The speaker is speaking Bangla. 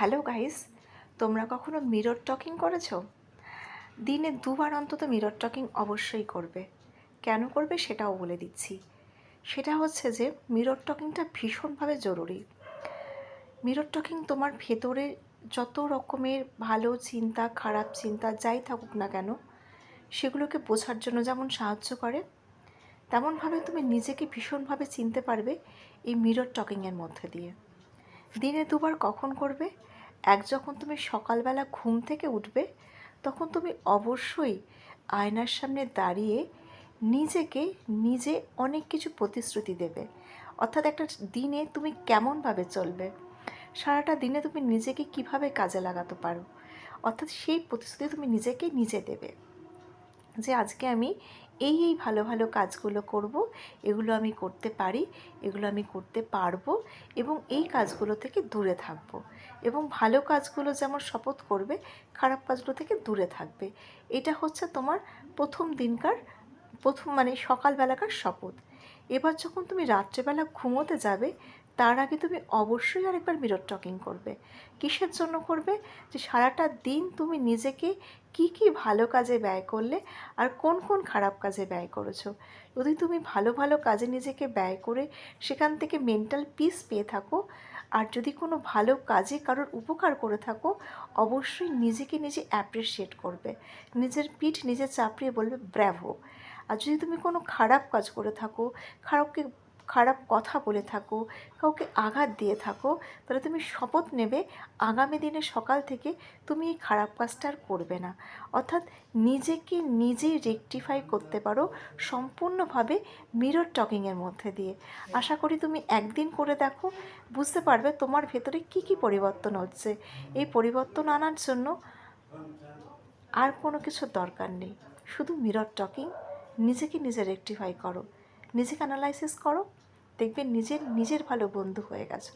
হ্যালো গাইস, তোমরা কখনো মিরর টকিং করেছো? দিনে দুবার অন্তত মিরর টকিং অবশ্যই করবে। কেন করবে সেটাও বলে দিচ্ছি। সেটা হচ্ছে যে মিরর টকিংটা ভীষণভাবে জরুরি। মিরর টকিং তোমার ভেতরে যত রকমের ভালো চিন্তা, খারাপ চিন্তা যাই থাকুক না কেন, সেগুলোকে বোঝার জন্য যেমন সাহায্য করে, তেমনভাবে তুমি নিজেকে ভীষণভাবে চিনতে পারবে এই মিরর টকিংয়ের মধ্যে দিয়ে। দিনে দুবার কখন করবে? যখন তুমি সকালবেলা ঘুম থেকে উঠবে, তখন তুমি অবশ্যই আয়নার সামনে দাঁড়িয়ে নিজেকে নিজে অনেক কিছু প্রতিশ্রুতি দেবে। অর্থাৎ একটা দিনে তুমি কেমনভাবে চলবে, সারাটা দিনে তুমি নিজেকে কিভাবে কাজে লাগাতে পারো, অর্থাৎ সেই প্রতিশ্রুতি তুমি নিজেকে নিজে দেবে যে আজকে আমি এই ভালো ভালো কাজগুলো করব, এগুলো আমি করতে পারি, এগুলো আমি করতে পারবো, এবং এই কাজগুলো থেকে দূরে থাকবো। এবং ভালো কাজগুলো যেমন শপথ করবে, খারাপ কাজগুলো থেকে দূরে থাকবে। এটা হচ্ছে তোমার প্রথম সকালবেলাকার শপথ। এবার যখন তুমি রাত্রেবেলা ঘুমোতে যাবে, তার আগে তুমি অবশ্যই আরেকবার মিরর টকিং করবে। কিসের জন্য করবে? যে সারাটা দিন তুমি নিজেকে কি কি ভালো কাজে ব্যয় করলে আর কোন কোন খারাপ কাজে ব্যয় করেছো। যদি তুমি ভালো ভালো কাজে নিজেকে ব্যয় করে সেখান থেকে মেন্টাল পিস পেয়ে থাকো, আর যদি কোনো ভালো কাজে কারোর উপকার করে থাকো, অবশ্যই নিজেকে নিজে অ্যাপ্রিসিয়েট করবে, নিজের পিঠ নিজে চাপড়িয়ে বলবে ব্র্যাভো। আর যদি তুমি কোনো খারাপ কাজ করে থাকো, খারাপ কথা বলে থাকো, কাউকে আঘাত দিয়ে থাকো, তাহলে তুমি শপথ নেবে আগামী দিনে সকাল থেকে তুমি এই খারাপ কাজটা আর করবে না। অর্থাৎ নিজেকে নিজেই রেকটিফাই করতে পারো সম্পূর্ণভাবে মিরর টকিংয়ের মধ্যে দিয়ে। আশা করি তুমি একদিন করে দেখো, বুঝতে পারবে তোমার ভেতরে কি কি পরিবর্তন হচ্ছে। এই পরিবর্তন আনার জন্য আর কোনো কিছুর দরকার নেই, শুধু মিরর টকিং। নিজেকে নিজে রেকটিফাই করো, নিজেকে অ্যানালাইসিস করো, দেখবে নিজের ভালো বন্ধু হয়ে গেছো।